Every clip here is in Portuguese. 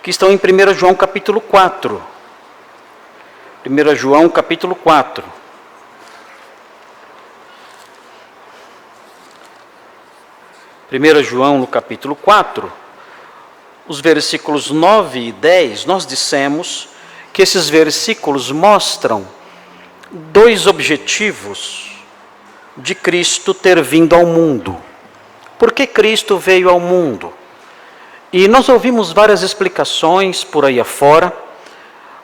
que estão em 1 João capítulo 4. 1 João capítulo 4. João no capítulo 4, os versículos 9 e 10, nós dissemos que esses versículos mostram dois objetivos de Cristo ter vindo ao mundo. Por que Cristo veio ao mundo? E nós ouvimos várias explicações por aí afora.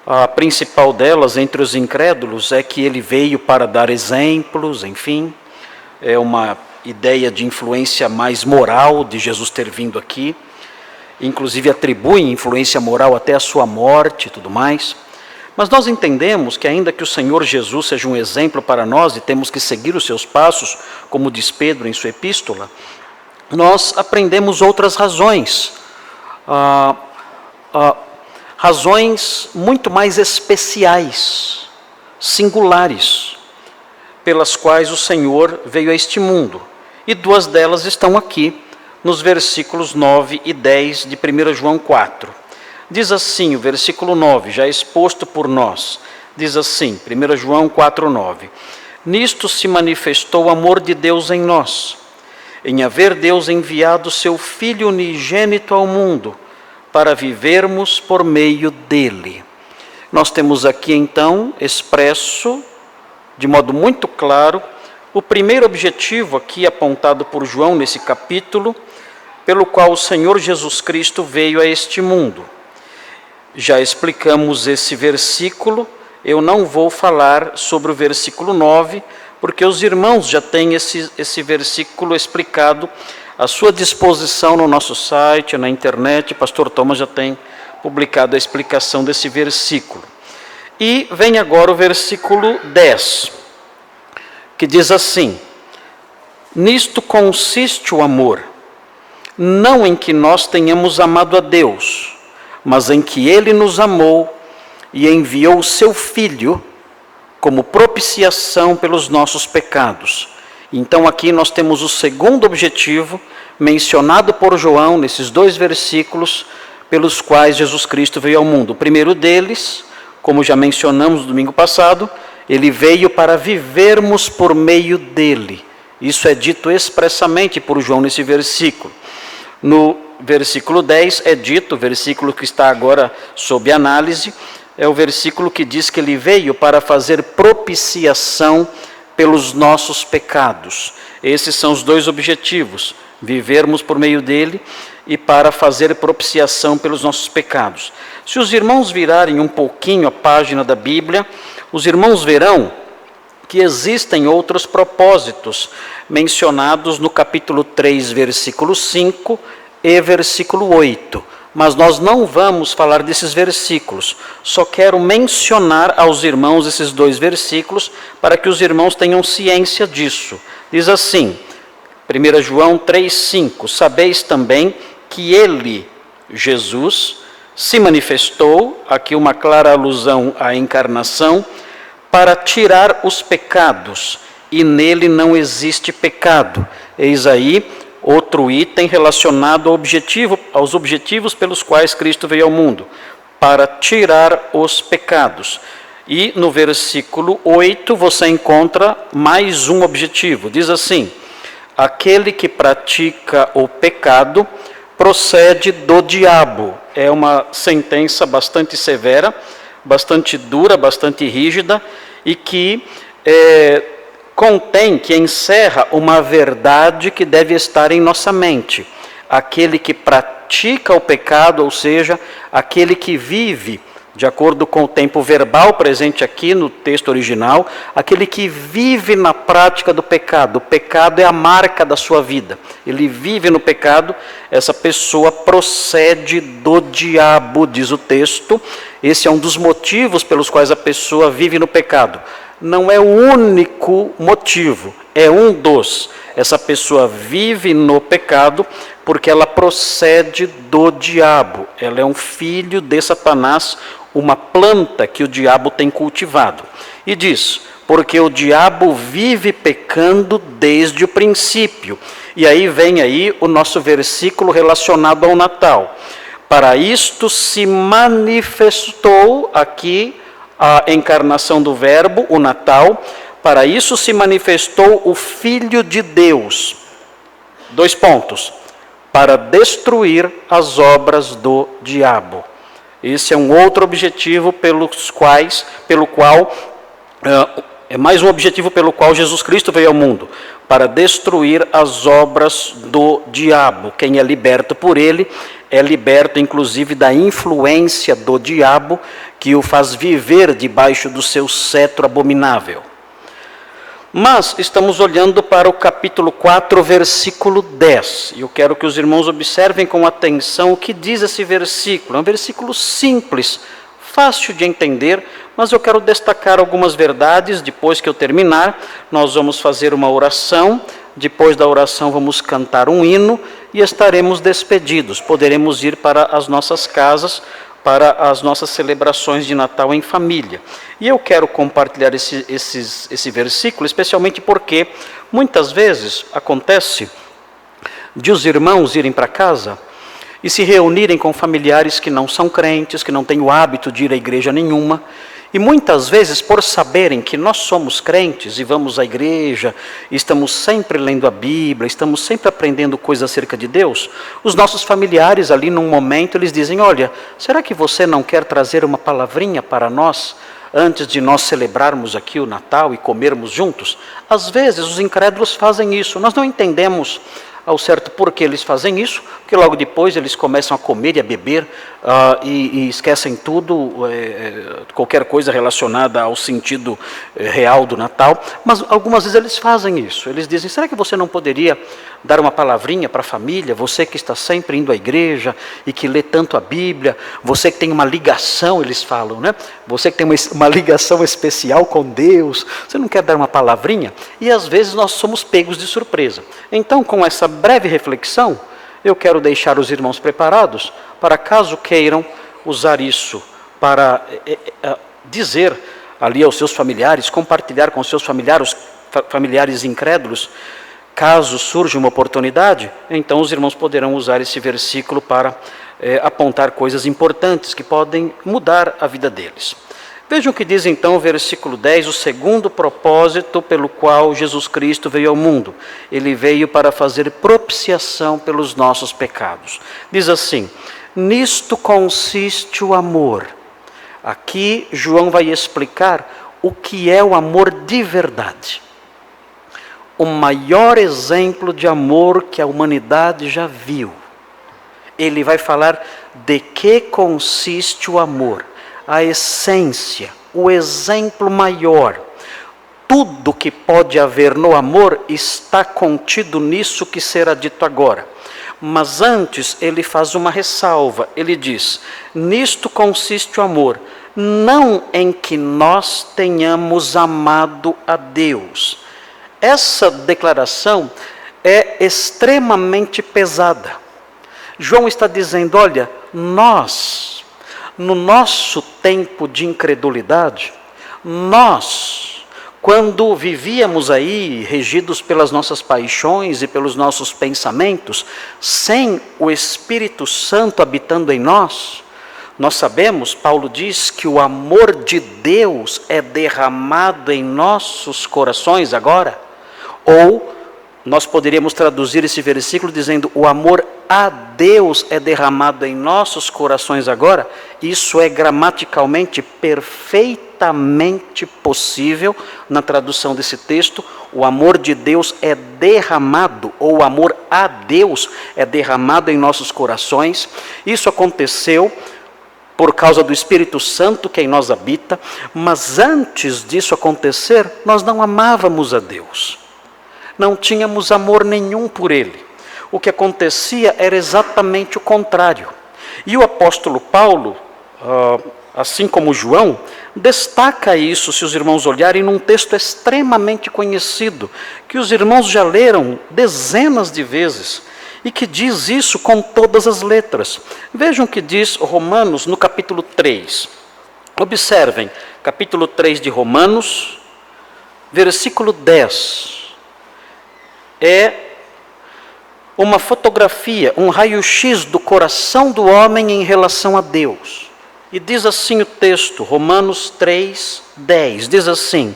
A principal delas, entre os incrédulos, é que ele veio para dar exemplos, enfim. É uma ideia de influência mais moral de Jesus ter vindo aqui. Inclusive atribuem influência moral até a sua morte e tudo mais. Mas nós entendemos que ainda que o Senhor Jesus seja um exemplo para nós e temos que seguir os seus passos, como diz Pedro em sua epístola, nós aprendemos outras razões. Razões muito mais especiais, singulares, pelas quais o Senhor veio a este mundo. E duas delas estão aqui, nos versículos 9 e 10 de 1 João 4. Diz assim, o versículo 9, já exposto por nós, diz assim, 1 João 4, 9. Nisto se manifestou o amor de Deus em nós, em haver Deus enviado seu Filho unigênito ao mundo, para vivermos por meio dele. Nós temos aqui então expresso, de modo muito claro, o primeiro objetivo aqui apontado por João nesse capítulo, pelo qual o Senhor Jesus Cristo veio a este mundo. Já explicamos esse versículo, eu não vou falar sobre o versículo 9, porque os irmãos já têm esse versículo explicado à sua disposição no nosso site, na internet. Pastor Thomas já tem publicado a explicação desse versículo. E vem agora o versículo 10, que diz assim: nisto consiste o amor, não em que nós tenhamos amado a Deus, mas em que Ele nos amou e enviou o seu Filho como propiciação pelos nossos pecados. Então aqui nós temos o segundo objetivo, mencionado por João nesses dois versículos, pelos quais Jesus Cristo veio ao mundo. O primeiro deles, como já mencionamos no domingo passado, ele veio para vivermos por meio dele. Isso é dito expressamente por João nesse versículo. No versículo 10 é dito, o versículo que está agora sob análise, é o versículo que diz que ele veio para fazer propiciação pelos nossos pecados. Esses são os dois objetivos, vivermos por meio dele e para fazer propiciação pelos nossos pecados. Se os irmãos virarem um pouquinho a página da Bíblia, os irmãos verão que existem outros propósitos mencionados no capítulo 3, versículo 5 e versículo 8. Mas nós não vamos falar desses versículos, só quero mencionar aos irmãos esses dois versículos para que os irmãos tenham ciência disso. Diz assim, 1 João 3,5, sabeis também que ele, Jesus, se manifestou, aqui uma clara alusão à encarnação, para tirar os pecados, e nele não existe pecado. Eis aí outro item relacionado aos objetivos pelos quais Cristo veio ao mundo, para tirar os pecados. E no versículo 8 você encontra mais um objetivo, diz assim: aquele que pratica o pecado procede do diabo. É uma sentença bastante severa, bastante dura, bastante rígida, e que que encerra uma verdade que deve estar em nossa mente. Aquele que pratica o pecado, ou seja, aquele que vive, de acordo com o tempo verbal presente aqui no texto original, aquele que vive na prática do pecado. O pecado é a marca da sua vida. Ele vive no pecado, essa pessoa procede do diabo, diz o texto. Esse é um dos motivos pelos quais a pessoa vive no pecado. Não é o único motivo, é um dos. Essa pessoa vive no pecado porque ela procede do diabo. Ela é um filho de Satanás, uma planta que o diabo tem cultivado. E diz, porque o diabo vive pecando desde o princípio. E aí vem o nosso versículo relacionado ao Natal. Para isto se manifestou aqui a encarnação do Verbo, o Natal. Para isso se manifestou o Filho de Deus. 2 pontos. Para destruir as obras do diabo. Esse é um outro objetivo é mais um objetivo pelo qual Jesus Cristo veio ao mundo, para destruir as obras do diabo. Quem é liberto por ele é liberto inclusive da influência do diabo, que o faz viver debaixo do seu cetro abominável. Mas estamos olhando para o capítulo 4, versículo 10. E eu quero que os irmãos observem com atenção o que diz esse versículo. É um versículo simples, fácil de entender, mas eu quero destacar algumas verdades. Depois que eu terminar, nós vamos fazer uma oração. Depois da oração vamos cantar um hino e estaremos despedidos. Poderemos ir para as nossas casas, para as nossas celebrações de Natal em família. E eu quero compartilhar esse versículo, especialmente porque muitas vezes acontece de os irmãos irem para casa e se reunirem com familiares que não são crentes, que não têm o hábito de ir à igreja nenhuma, e muitas vezes, por saberem que nós somos crentes e vamos à igreja, estamos sempre lendo a Bíblia, estamos sempre aprendendo coisas acerca de Deus, os nossos familiares ali num momento, eles dizem: olha, será que você não quer trazer uma palavrinha para nós, antes de nós celebrarmos aqui o Natal e comermos juntos? Às vezes os incrédulos fazem isso, nós não entendemos ao certo por que eles fazem isso, porque logo depois eles começam a comer e a beber e esquecem tudo, qualquer coisa relacionada ao sentido real do Natal. Mas algumas vezes eles fazem isso, eles dizem: será que você não poderia dar uma palavrinha para a família, você que está sempre indo à igreja e que lê tanto a Bíblia, você que tem uma ligação, eles falam, né? Você que tem uma ligação especial com Deus, você não quer dar uma palavrinha? E às vezes nós somos pegos de surpresa. Então, com essa breve reflexão, eu quero deixar os irmãos preparados para, caso queiram usar isso para dizer ali aos seus familiares, compartilhar com seus familiares incrédulos. Caso surja uma oportunidade, então os irmãos poderão usar esse versículo para apontar coisas importantes que podem mudar a vida deles. Vejam o que diz então o versículo 10, o segundo propósito pelo qual Jesus Cristo veio ao mundo. Ele veio para fazer propiciação pelos nossos pecados. Diz assim: nisto consiste o amor. Aqui João vai explicar o que é o amor de verdade. O maior exemplo de amor que a humanidade já viu. Ele vai falar de que consiste o amor, a essência, o exemplo maior. Tudo que pode haver no amor está contido nisso que será dito agora. Mas antes ele faz uma ressalva, ele diz: nisto consiste o amor, não em que nós tenhamos amado a Deus. Essa declaração é extremamente pesada. João está dizendo: olha, nós, no nosso tempo de incredulidade, nós, quando vivíamos aí, regidos pelas nossas paixões e pelos nossos pensamentos, sem o Espírito Santo habitando em nós, nós sabemos, Paulo diz, que o amor de Deus é derramado em nossos corações agora. Ou nós poderíamos traduzir esse versículo dizendo: o amor a Deus é derramado em nossos corações agora. Isso é gramaticalmente perfeitamente possível na tradução desse texto. O amor de Deus é derramado, ou o amor a Deus é derramado em nossos corações. Isso aconteceu por causa do Espírito Santo que em nós habita, mas antes disso acontecer, nós não amávamos a Deus. Não tínhamos amor nenhum por Ele. O que acontecia era exatamente o contrário. E o apóstolo Paulo, assim como João, destaca isso, se os irmãos olharem, num texto extremamente conhecido, que os irmãos já leram dezenas de vezes, e que diz isso com todas as letras. Vejam o que diz Romanos no capítulo 3. Observem, capítulo 3 de Romanos, versículo 10. É uma fotografia, um raio-x do coração do homem em relação a Deus. E diz assim o texto, Romanos 3:10, diz assim: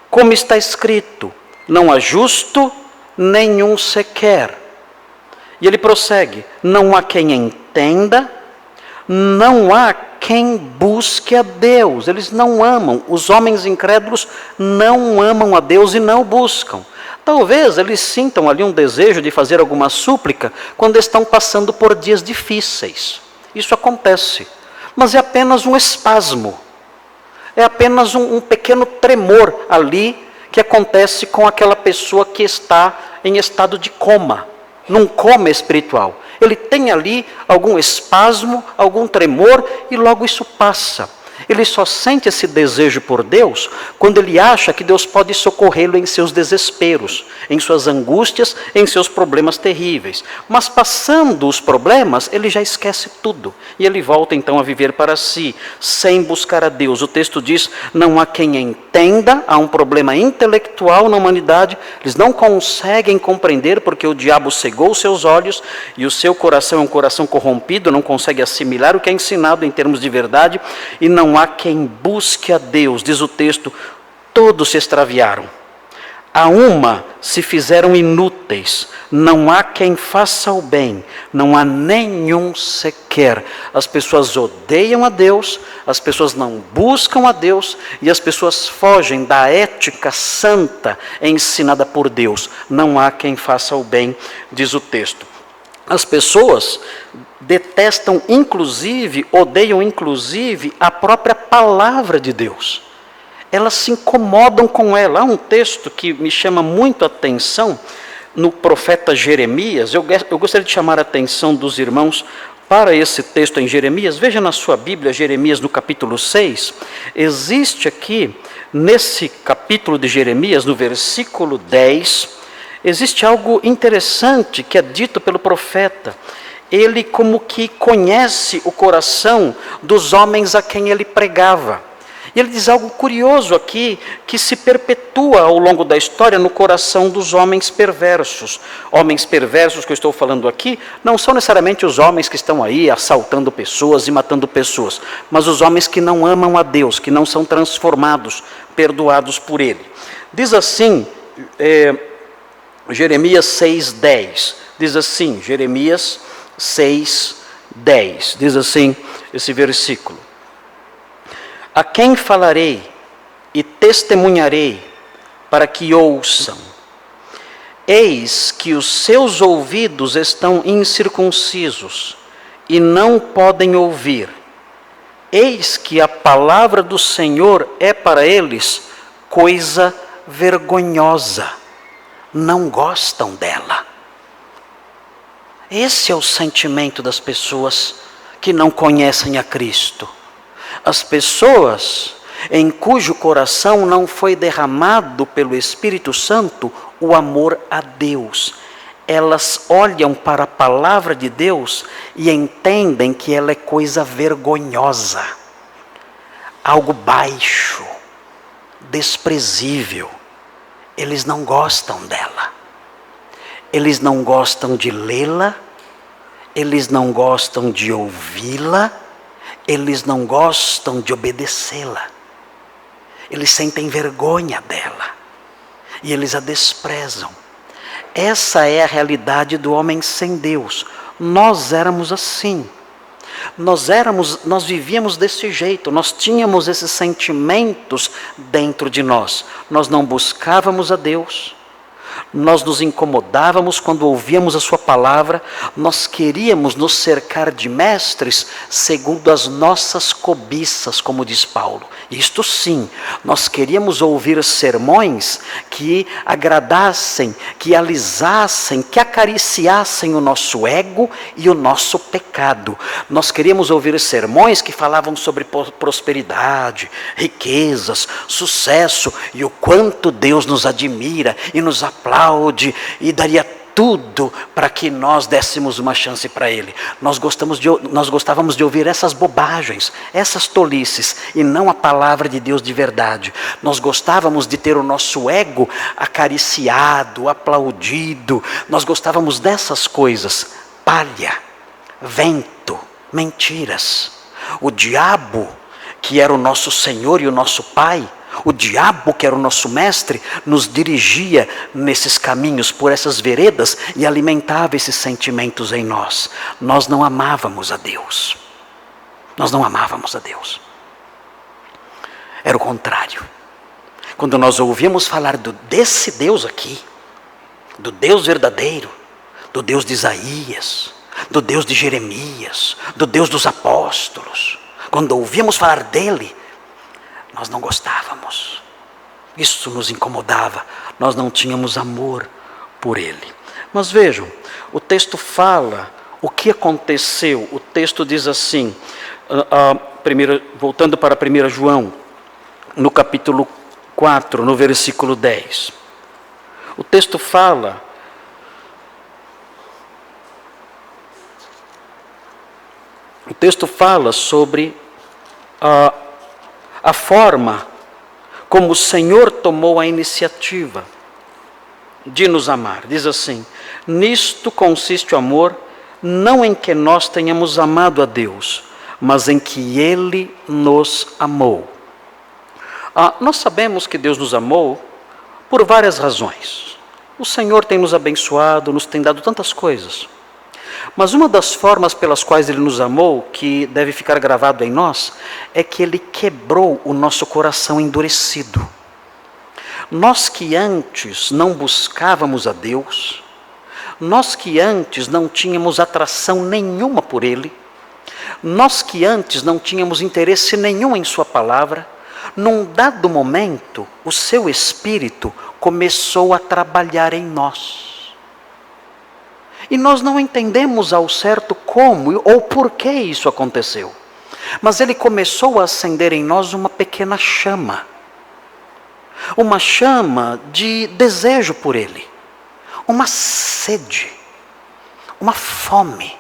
como está escrito, não há justo nenhum sequer. E ele prossegue, não há quem entenda, não há quem busque a Deus. Eles não amam, os homens incrédulos não amam a Deus e não o buscam. Talvez eles sintam ali um desejo de fazer alguma súplica quando estão passando por dias difíceis. Isso acontece, mas é apenas um espasmo. É apenas um pequeno tremor ali que acontece com aquela pessoa que está em estado de coma, num coma espiritual. Ele tem ali algum espasmo, algum tremor e logo isso passa. Ele só sente esse desejo por Deus quando ele acha que Deus pode socorrê-lo em seus desesperos, em suas angústias, em seus problemas terríveis. Mas passando os problemas, ele já esquece tudo. E ele volta então a viver para si, sem buscar a Deus. O texto diz, não há quem entenda, há um problema intelectual na humanidade, eles não conseguem compreender porque o diabo cegou os seus olhos e o seu coração é um coração corrompido, não consegue assimilar o que é ensinado em termos de verdade e não há quem busque a Deus, diz o texto, todos se extraviaram. A uma se fizeram inúteis, não há quem faça o bem, não há nenhum sequer. As pessoas odeiam a Deus, as pessoas não buscam a Deus e as pessoas fogem da ética santa ensinada por Deus. Não há quem faça o bem, diz o texto. As pessoas detestam inclusive, odeiam inclusive a própria palavra de Deus. Elas se incomodam com ela. Há um texto que me chama muito a atenção no profeta Jeremias. Eu gostaria de chamar a atenção dos irmãos para esse texto em Jeremias. Veja na sua Bíblia, Jeremias no capítulo 6. Existe aqui, nesse capítulo de Jeremias, no versículo 10, existe algo interessante que é dito pelo profeta. Ele como que conhece o coração dos homens a quem ele pregava. E ele diz algo curioso aqui, que se perpetua ao longo da história no coração dos homens perversos. Homens perversos que eu estou falando aqui, não são necessariamente os homens que estão aí assaltando pessoas e matando pessoas, mas os homens que não amam a Deus, que não são transformados, perdoados por Ele. Diz assim, Jeremias 6:10, diz assim, Jeremias 6:10, diz assim esse versículo: a quem falarei e testemunharei para que ouçam? Eis que os seus ouvidos estão incircuncisos e não podem ouvir. Eis que a palavra do Senhor é para eles coisa vergonhosa. Não gostam dela. Esse é o sentimento das pessoas que não conhecem a Cristo. As pessoas em cujo coração não foi derramado pelo Espírito Santo o amor a Deus. Elas olham para a palavra de Deus e entendem que ela é coisa vergonhosa, algo baixo, desprezível. Eles não gostam dela. Eles não gostam de lê-la, eles não gostam de ouvi-la, eles não gostam de obedecê-la. Eles sentem vergonha dela e eles a desprezam. Essa é a realidade do homem sem Deus. Nós éramos assim. Nós vivíamos desse jeito, nós tínhamos esses sentimentos dentro de nós. Nós não buscávamos a Deus. Nós nos incomodávamos quando ouvíamos a sua palavra, nós queríamos nos cercar de mestres segundo as nossas cobiças, como diz Paulo. Isto sim, nós queríamos ouvir sermões que agradassem, que alisassem, que acariciassem o nosso ego e o nosso pecado. Nós queríamos ouvir sermões que falavam sobre prosperidade, riquezas, sucesso e o quanto Deus nos admira e nos aplaude e daria tudo para que nós dessemos uma chance para Ele. Nós gostávamos de ouvir essas bobagens, essas tolices, e não a palavra de Deus de verdade. Nós gostávamos de ter o nosso ego acariciado, aplaudido. Nós gostávamos dessas coisas. Palha, vento, mentiras. O diabo, que era o nosso Senhor e o nosso Pai, o diabo, que era o nosso mestre, nos dirigia nesses caminhos, por essas veredas, e alimentava esses sentimentos em nós. Nós não amávamos a Deus. Nós não amávamos a Deus. Era o contrário. Quando nós ouvíamos falar desse Deus aqui, do Deus verdadeiro, do Deus de Isaías, do Deus de Jeremias, do Deus dos apóstolos, quando ouvíamos falar dele, nós não gostávamos. Isso nos incomodava. Nós não tínhamos amor por ele. Mas vejam, o texto fala o que aconteceu. O texto diz assim, voltando para 1 João, no capítulo 4, no versículo 10. O texto fala sobre a forma como o Senhor tomou a iniciativa de nos amar. Diz assim: nisto consiste o amor, não em que nós tenhamos amado a Deus, mas em que Ele nos amou. Nós sabemos que Deus nos amou por várias razões. O Senhor tem nos abençoado, nos tem dado tantas coisas. Mas uma das formas pelas quais Ele nos amou, que deve ficar gravado em nós, é que Ele quebrou o nosso coração endurecido. Nós que antes não buscávamos a Deus, nós que antes não tínhamos atração nenhuma por Ele, nós que antes não tínhamos interesse nenhum em Sua palavra, num dado momento, o Seu Espírito começou a trabalhar em nós. E nós não entendemos ao certo como ou por que isso aconteceu. Mas Ele começou a acender em nós uma pequena chama. Uma chama de desejo por Ele. Uma sede. Uma fome.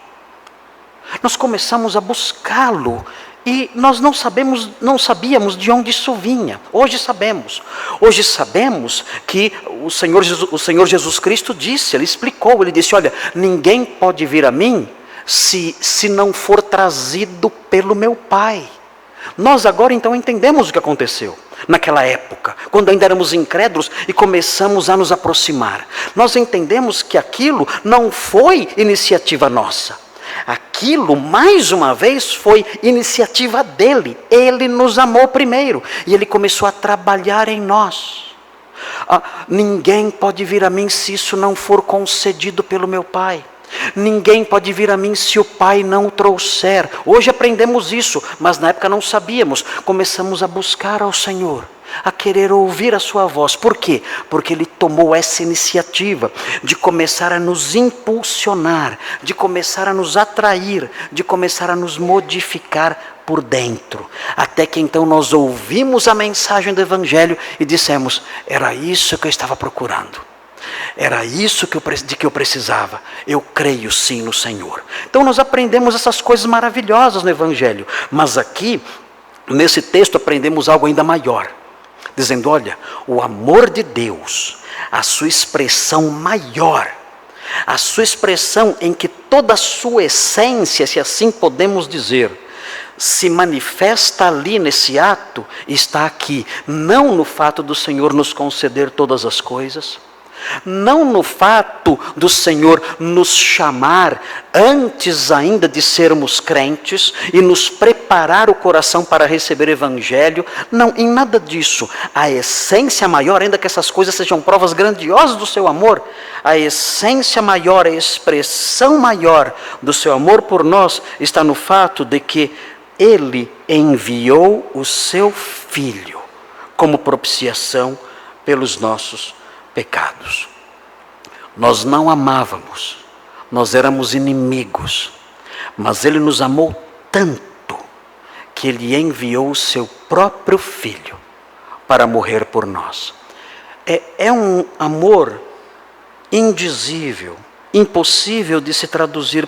Nós começamos a buscá-lo. E nós não sabíamos de onde isso vinha. Hoje sabemos. Hoje sabemos que o Senhor Jesus Cristo disse, Ele explicou, Ele disse: olha, ninguém pode vir a mim se não for trazido pelo meu Pai. Nós agora então entendemos o que aconteceu naquela época, quando ainda éramos incrédulos e começamos a nos aproximar. Nós entendemos que aquilo não foi iniciativa nossa. Aquilo, mais uma vez, foi iniciativa dele. Ele nos amou primeiro e Ele começou a trabalhar em nós. Ninguém pode vir a mim se isso não for concedido pelo meu Pai. Ninguém pode vir a mim se o Pai não o trouxer. Hoje aprendemos isso, mas na época não sabíamos. Começamos a buscar ao Senhor, a querer ouvir a sua voz. Por quê? Porque Ele tomou essa iniciativa de começar a nos impulsionar, de começar a nos atrair, de começar a nos modificar por dentro. Até que então nós ouvimos a mensagem do Evangelho e dissemos: era isso que eu estava procurando. Era isso de que eu precisava. Eu creio sim no Senhor. Então nós aprendemos essas coisas maravilhosas no Evangelho. Mas aqui, nesse texto, aprendemos algo ainda maior. Dizendo: olha, o amor de Deus, a sua expressão maior, a sua expressão em que toda a sua essência, se assim podemos dizer, se manifesta ali nesse ato, está aqui. Não no fato do Senhor nos conceder todas as coisas, não no fato do Senhor nos chamar antes ainda de sermos crentes e nos preparar o coração para receber o Evangelho, não, em nada disso. A essência maior, ainda que essas coisas sejam provas grandiosas do seu amor, a essência maior, a expressão maior do seu amor por nós está no fato de que Ele enviou o seu Filho como propiciação pelos nossos pecados. Nós não amávamos, nós éramos inimigos, mas Ele nos amou tanto que Ele enviou o seu próprio Filho para morrer por nós. É um amor indizível, impossível de se traduzir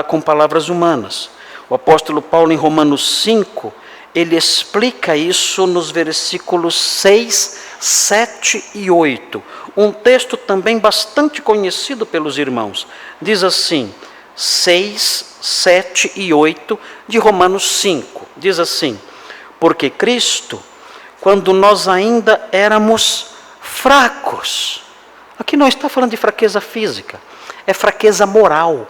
com palavras humanas. O apóstolo Paulo, em Romanos 5, ele explica isso nos versículos 6, 7 e 8. Um texto também bastante conhecido pelos irmãos. Diz assim, 6, 7 e 8 de Romanos 5. Diz assim, porque Cristo, quando nós ainda éramos fracos, aqui não está falando de fraqueza física, é fraqueza moral.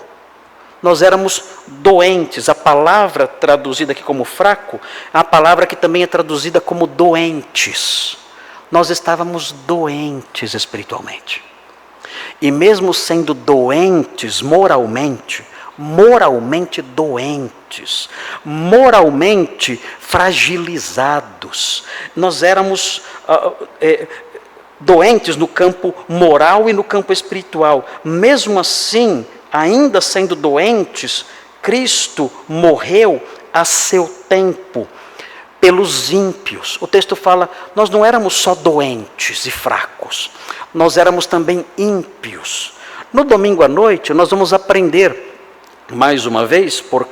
Nós éramos doentes. A palavra traduzida aqui como fraco, é a palavra que também é traduzida como doentes. Nós estávamos doentes espiritualmente. E mesmo sendo doentes moralmente doentes, moralmente fragilizados, nós éramos doentes no campo moral e no campo espiritual. Mesmo assim, ainda sendo doentes, Cristo morreu a seu tempo pelos ímpios. O texto fala, nós não éramos só doentes e fracos, nós éramos também ímpios. No domingo à noite, nós vamos aprender, mais uma vez, por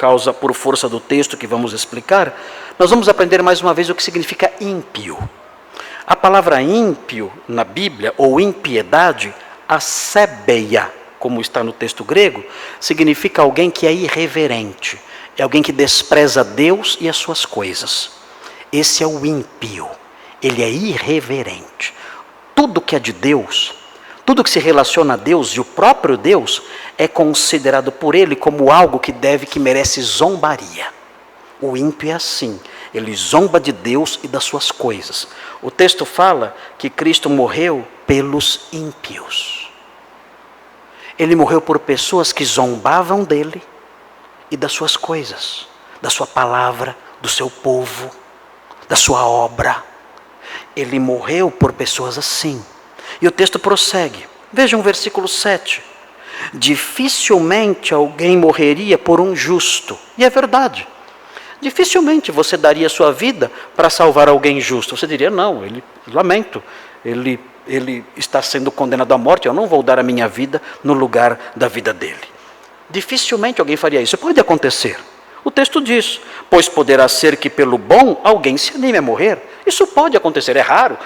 força do texto que vamos explicar, nós vamos aprender mais uma vez o que significa ímpio. A palavra ímpio na Bíblia, ou impiedade, asebeia, como está no texto grego, significa alguém que é irreverente, é alguém que despreza Deus e as suas coisas. Esse é o ímpio, ele é irreverente. Tudo que é de Deus, tudo que se relaciona a Deus e o próprio Deus, é considerado por ele como algo que merece zombaria. O ímpio é assim, ele zomba de Deus e das suas coisas. O texto fala que Cristo morreu pelos ímpios. Ele morreu por pessoas que zombavam dele e das suas coisas, da sua palavra, do seu povo, da sua obra. Ele morreu por pessoas assim. E o texto prossegue. Vejam o versículo 7. Dificilmente alguém morreria por um justo. E é verdade. Dificilmente você daria sua vida para salvar alguém justo. Você diria, não, lamento, ele está sendo condenado à morte, eu não vou dar a minha vida no lugar da vida dele. Dificilmente alguém faria isso. Pode acontecer. O texto diz, pois poderá ser que pelo bom alguém se anime a morrer. Isso pode acontecer, é raro,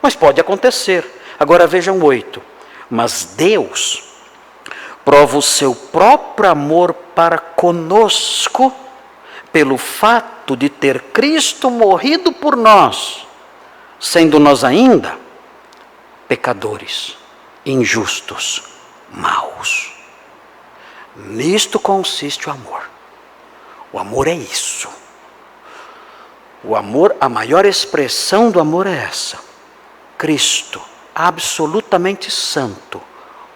mas pode acontecer. Agora vejam 8. Mas Deus prova o seu próprio amor para conosco pelo fato de ter Cristo morrido por nós, sendo nós ainda pecadores, injustos, maus. Nisto consiste o amor. O amor é isso. O amor, a maior expressão do amor é essa. Cristo, absolutamente santo,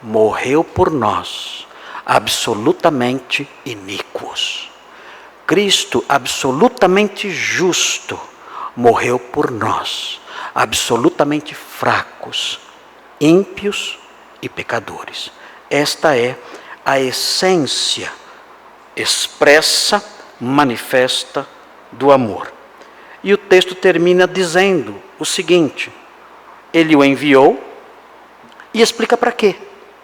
morreu por nós, absolutamente iníquos. Cristo, absolutamente justo, morreu por nós, absolutamente fracos, ímpios e pecadores. Esta é a essência expressa, manifesta do amor. E o texto termina dizendo o seguinte, ele o enviou e explica para quê.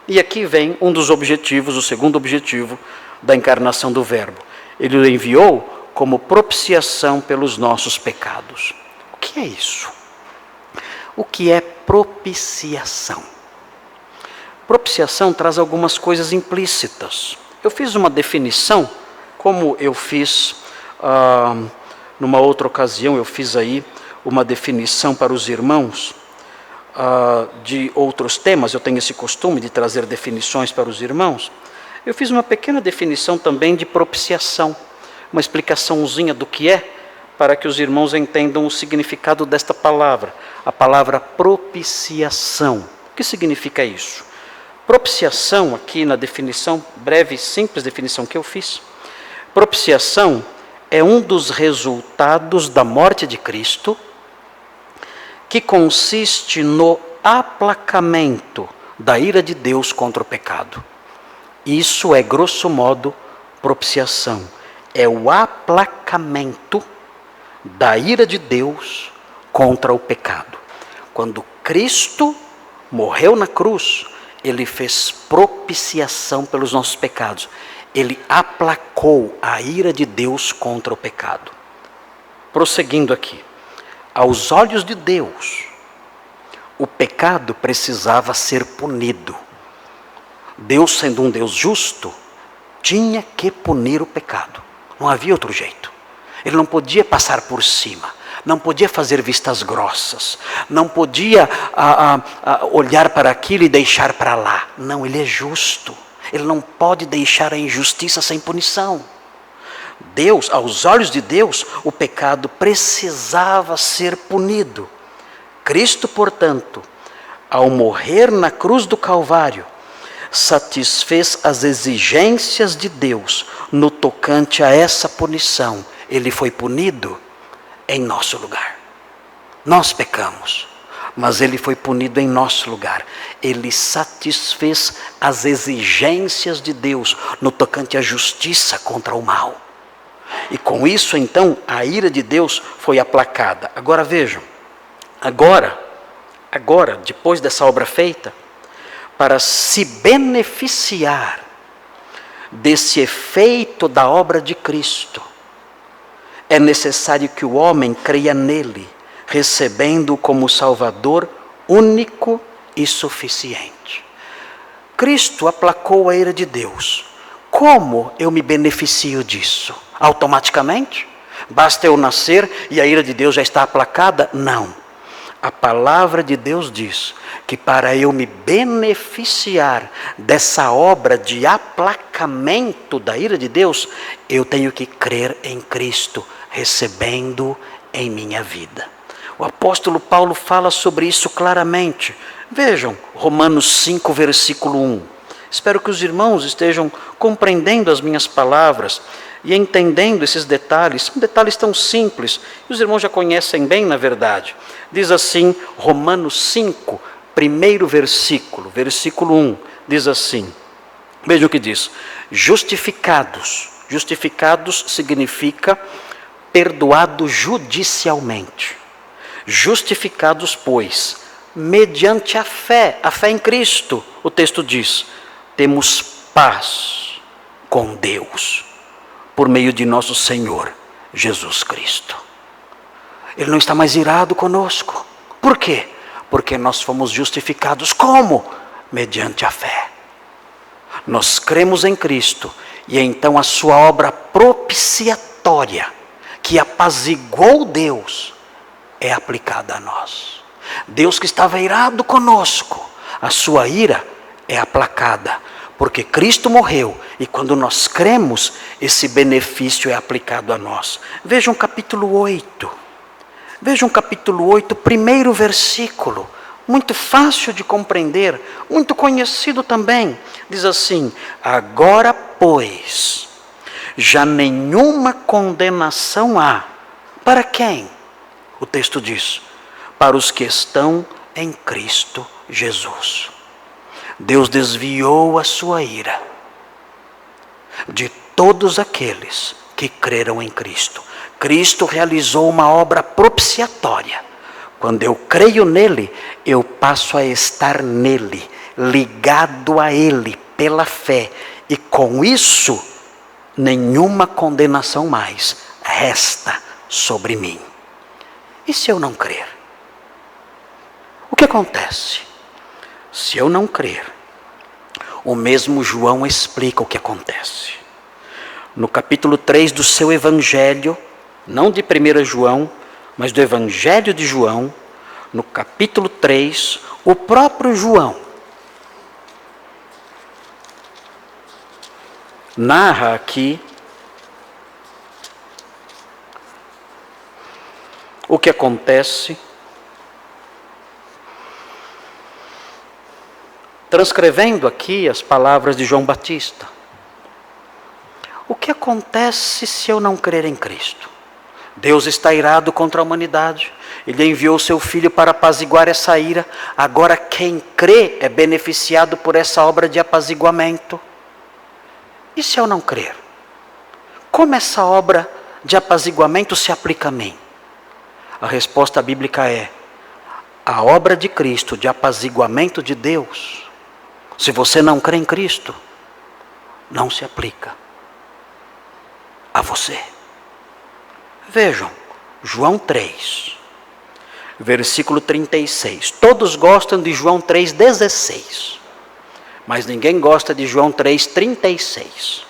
E aqui vem um dos objetivos, o segundo objetivo da encarnação do Verbo. Ele o enviou como propiciação pelos nossos pecados. O que é isso? O que é propiciação? Propiciação traz algumas coisas implícitas. Eu fiz uma definição, como eu fiz numa outra ocasião, eu fiz aí uma definição para os irmãos de outros temas. Eu tenho esse costume de trazer definições para os irmãos. Eu fiz uma pequena definição também de propiciação, uma explicaçãozinha do que é, para que os irmãos entendam o significado desta palavra, a palavra propiciação. O que significa isso? Propiciação, aqui na definição, breve e simples definição que eu fiz, propiciação é um dos resultados da morte de Cristo, que consiste no aplacamento da ira de Deus contra o pecado. Isso é, grosso modo, propiciação. É o aplacamento da ira de Deus contra o pecado. Quando Cristo morreu na cruz, Ele fez propiciação pelos nossos pecados. Ele aplacou a ira de Deus contra o pecado. Prosseguindo aqui. Aos olhos de Deus, o pecado precisava ser punido. Deus, sendo um Deus justo, tinha que punir o pecado. Não havia outro jeito. Ele não podia passar por cima. Não podia fazer vistas grossas. Não podia olhar para aquilo e deixar para lá. Não, ele é justo. Ele não pode deixar a injustiça sem punição. Deus, aos olhos de Deus, o pecado precisava ser punido. Cristo, portanto, ao morrer na cruz do Calvário, satisfez as exigências de Deus no tocante a essa punição. Ele foi punido em nosso lugar. Nós pecamos, mas ele foi punido em nosso lugar. Ele satisfez as exigências de Deus no tocante à justiça contra o mal. E com isso, então, a ira de Deus foi aplacada. Agora vejam, agora, depois dessa obra feita, para se beneficiar desse efeito da obra de Cristo, é necessário que o homem creia nele, recebendo-o como Salvador único e suficiente. Cristo aplacou a ira de Deus. Como eu me beneficio disso? Automaticamente? Basta eu nascer e a ira de Deus já está aplacada? Não. A palavra de Deus diz que para eu me beneficiar dessa obra de aplacamento da ira de Deus, eu tenho que crer em Cristo, recebendo em minha vida. O apóstolo Paulo fala sobre isso claramente. Vejam, Romanos 5, versículo 1. Espero que os irmãos estejam compreendendo as minhas palavras e entendendo esses detalhes. São detalhes tão simples, que os irmãos já conhecem bem, na verdade. Diz assim, Romanos 5, primeiro versículo, versículo 1, diz assim, vejam o que diz, justificados. Justificados significa perdoados judicialmente. Justificados, pois, mediante a fé em Cristo, o texto diz, temos paz com Deus, por meio de nosso Senhor Jesus Cristo. Ele não está mais irado conosco. Por quê? Porque nós fomos justificados como? Mediante a fé. Nós cremos em Cristo e então a sua obra propiciatória, que apaziguou Deus, é aplicada a nós. Deus que estava irado conosco, a sua ira é aplacada, porque Cristo morreu e quando nós cremos, esse benefício é aplicado a nós. Vejam capítulo 8. Vejam capítulo 8, primeiro versículo. Muito fácil de compreender, muito conhecido também. Diz assim, agora pois, já nenhuma condenação há. Para quem? O texto diz, para os que estão em Cristo Jesus. Deus desviou a sua ira de todos aqueles que creram em Cristo. Cristo realizou uma obra propiciatória. Quando eu creio nele, eu passo a estar nele, ligado a ele pela fé. E com isso, nenhuma condenação mais resta sobre mim. E se eu não crer? O que acontece? Se eu não crer, o mesmo João explica o que acontece. No capítulo 3 do seu evangelho, não de 1 João, mas do evangelho de João, no capítulo 3, o próprio João narra aqui o que acontece, transcrevendo aqui as palavras de João Batista. O que acontece se eu não crer em Cristo? Deus está irado contra a humanidade. Ele enviou seu Filho para apaziguar essa ira. Agora quem crê é beneficiado por essa obra de apaziguamento. E se eu não crer? Como essa obra de apaziguamento se aplica a mim? A resposta bíblica é: a obra de Cristo de apaziguamento de Deus Se você não crê em Cristo, não se aplica a você. Vejam, João 3, versículo 36. Todos gostam de João 3,16, mas ninguém gosta de João 3,36.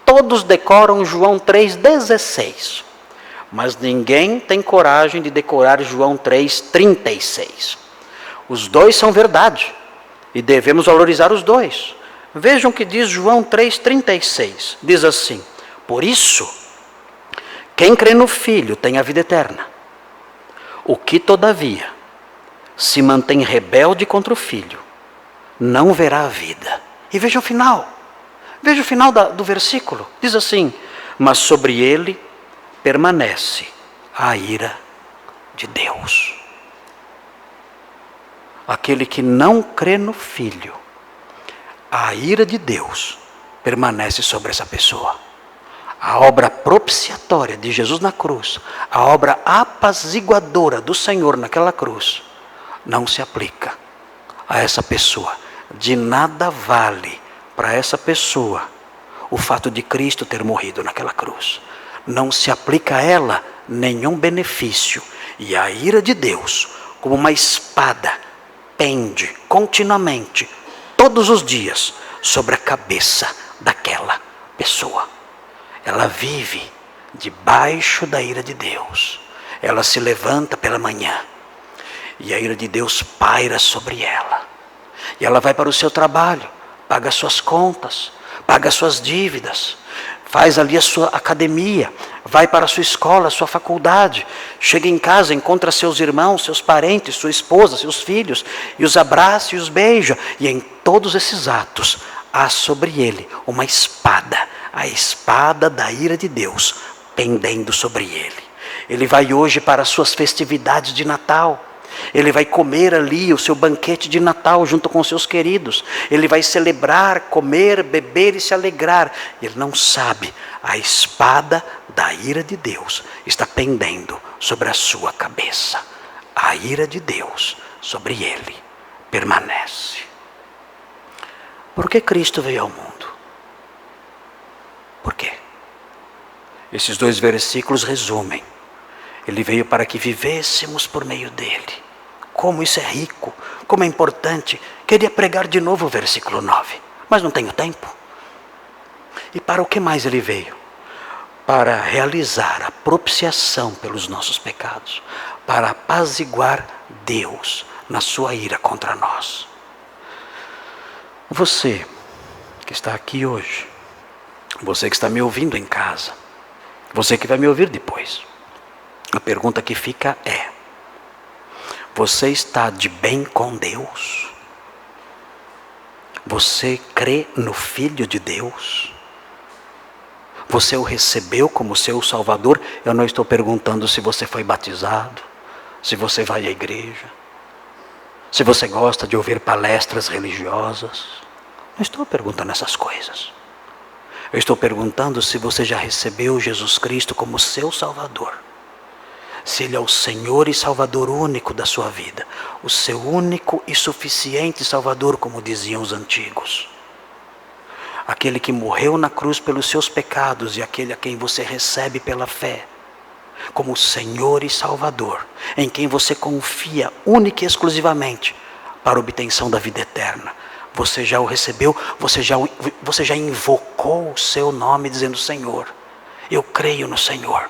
Todos decoram João 3,16, mas ninguém tem coragem de decorar João 3,36. Os dois são verdade e devemos valorizar os dois. Vejam o que diz João 3,36. Diz assim: por isso, quem crê no Filho tem a vida eterna. O que, todavia, se mantém rebelde contra o Filho, não verá a vida. E veja o final. Veja o final do versículo. Diz assim: mas sobre ele permanece a ira de Deus. Aquele que não crê no Filho, a ira de Deus permanece sobre essa pessoa. A obra propiciatória de Jesus na cruz, a obra apaziguadora do Senhor naquela cruz, não se aplica a essa pessoa. De nada vale para essa pessoa o fato de Cristo ter morrido naquela cruz. Não se aplica a ela nenhum benefício. E a ira de Deus, como uma espada, pende continuamente, todos os dias, sobre a cabeça daquela pessoa. Ela vive debaixo da ira de Deus. Ela se levanta pela manhã e a ira de Deus paira sobre ela. E ela vai para o seu trabalho, paga suas contas, paga suas dívidas, faz ali a sua academia, vai para a sua escola, a sua faculdade, chega em casa, encontra seus irmãos, seus parentes, sua esposa, seus filhos, e os abraça e os beija. E em todos esses atos há sobre ele uma espada, a espada da ira de Deus pendendo sobre ele. Ele vai hoje para as suas festividades de Natal. Ele vai comer ali o seu banquete de Natal junto com seus queridos. Ele vai celebrar, comer, beber e se alegrar. Ele não sabe, a espada da ira de Deus está pendendo sobre a sua cabeça. A ira de Deus sobre ele permanece. Por que Cristo veio ao mundo? Por quê? Esses dois versículos resumem. Ele veio para que vivêssemos por meio dele. Como isso é rico, como é importante. Queria pregar de novo o versículo 9, mas não tenho tempo. E para o que mais ele veio? Para realizar a propiciação pelos nossos pecados, para apaziguar Deus na sua ira contra nós. Você que está aqui hoje, você que está me ouvindo em casa, você que vai me ouvir depois, a pergunta que fica é: você está de bem com Deus? Você crê no Filho de Deus? Você o recebeu como seu Salvador? Eu não estou perguntando se você foi batizado, se você vai à igreja, se você gosta de ouvir palestras religiosas. Não estou perguntando essas coisas. Eu estou perguntando se você já recebeu Jesus Cristo como seu Salvador. Se Ele é o Senhor e Salvador único da sua vida. O seu único e suficiente Salvador, como diziam os antigos. Aquele que morreu na cruz pelos seus pecados e aquele a quem você recebe pela fé. Como Senhor e Salvador, em quem você confia única e exclusivamente para a obtenção da vida eterna. Você já o recebeu, você já invocou o seu nome dizendo: Senhor, eu creio no Senhor.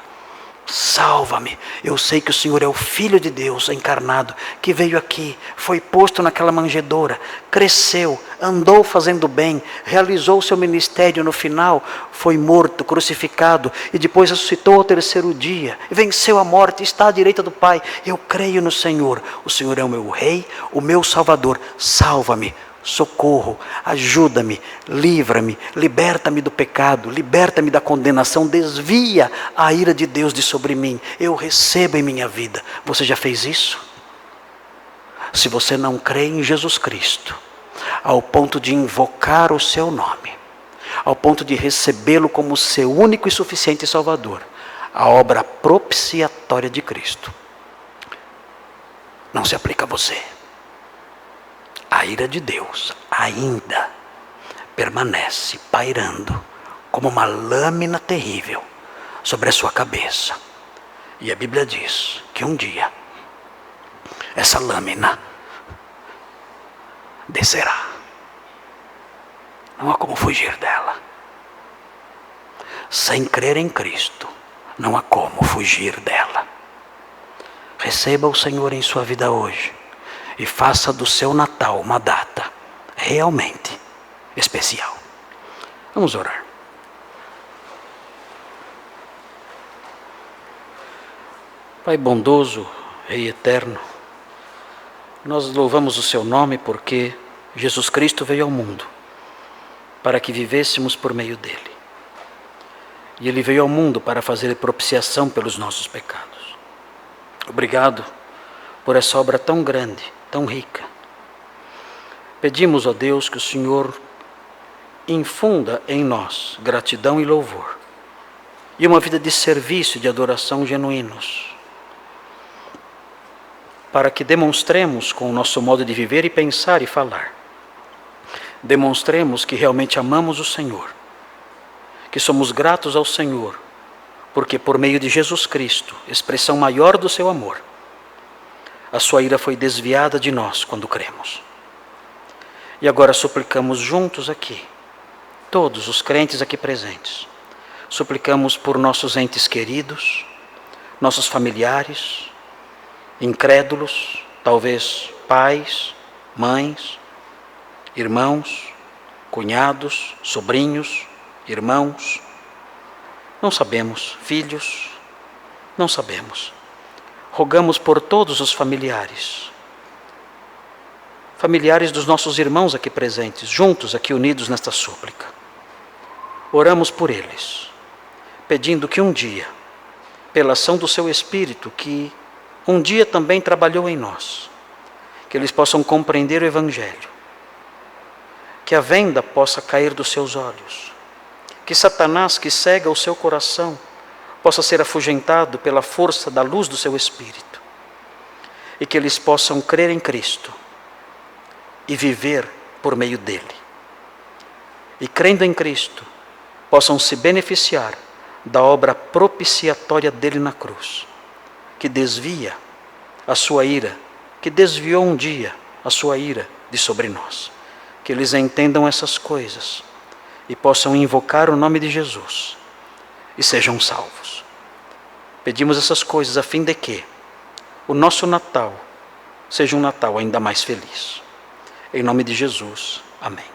Salva-me. Eu sei que o Senhor é o Filho de Deus encarnado, que veio aqui, foi posto naquela manjedoura, cresceu, andou fazendo bem, realizou o seu ministério. No final foi morto, crucificado e depois ressuscitou ao terceiro dia, venceu a morte, está à direita do Pai. Eu creio no Senhor. O Senhor é o meu Rei, o meu Salvador. Salva-me, socorro, ajuda-me, livra-me, liberta-me do pecado, liberta-me da condenação, desvia a ira de Deus de sobre mim. Eu recebo em minha vida. Você já fez isso? Se você não crê em Jesus Cristo, ao ponto de invocar o seu nome, ao ponto de recebê-lo como seu único e suficiente Salvador, a obra propiciatória de Cristo não se aplica a você. A a ira de Deus ainda permanece pairando como uma lâmina terrível sobre a sua cabeça. E a Bíblia diz que um dia essa lâmina descerá. Não há como fugir dela. Sem crer em Cristo, não há como fugir dela. Receba o Senhor em sua vida hoje e faça do seu Natal uma data realmente especial. Vamos orar. Pai bondoso, Rei eterno, nós louvamos o seu nome porque Jesus Cristo veio ao mundo para que vivêssemos por meio dele. E ele veio ao mundo para fazer propiciação pelos nossos pecados. Obrigado por essa obra tão grande, tão rica. Pedimos, ó Deus, que o Senhor infunda em nós gratidão e louvor e uma vida de serviço e de adoração genuínos, para que demonstremos com o nosso modo de viver e pensar e falar, demonstremos que realmente amamos o Senhor, que somos gratos ao Senhor, porque por meio de Jesus Cristo, expressão maior do seu amor, a sua ira foi desviada de nós quando cremos. E agora suplicamos juntos aqui, todos os crentes aqui presentes, suplicamos por nossos entes queridos, nossos familiares, incrédulos, talvez pais, mães, irmãos, cunhados, sobrinhos, irmãos, não sabemos, filhos, não sabemos. Rogamos por todos os familiares dos nossos irmãos aqui presentes, juntos aqui unidos nesta súplica. Oramos por eles, pedindo que um dia, pela ação do seu Espírito, que um dia também trabalhou em nós, que eles possam compreender o Evangelho, que a venda possa cair dos seus olhos, que Satanás, que cega o seu coração, possa ser afugentado pela força da luz do seu Espírito, e que eles possam crer em Cristo e viver por meio dele. E crendo em Cristo, possam se beneficiar da obra propiciatória dele na cruz, que desvia a sua ira, que desviou um dia a sua ira de sobre nós. Que eles entendam essas coisas e possam invocar o nome de Jesus e sejam salvos. Pedimos essas coisas a fim de que o nosso Natal seja um Natal ainda mais feliz. Em nome de Jesus, amém.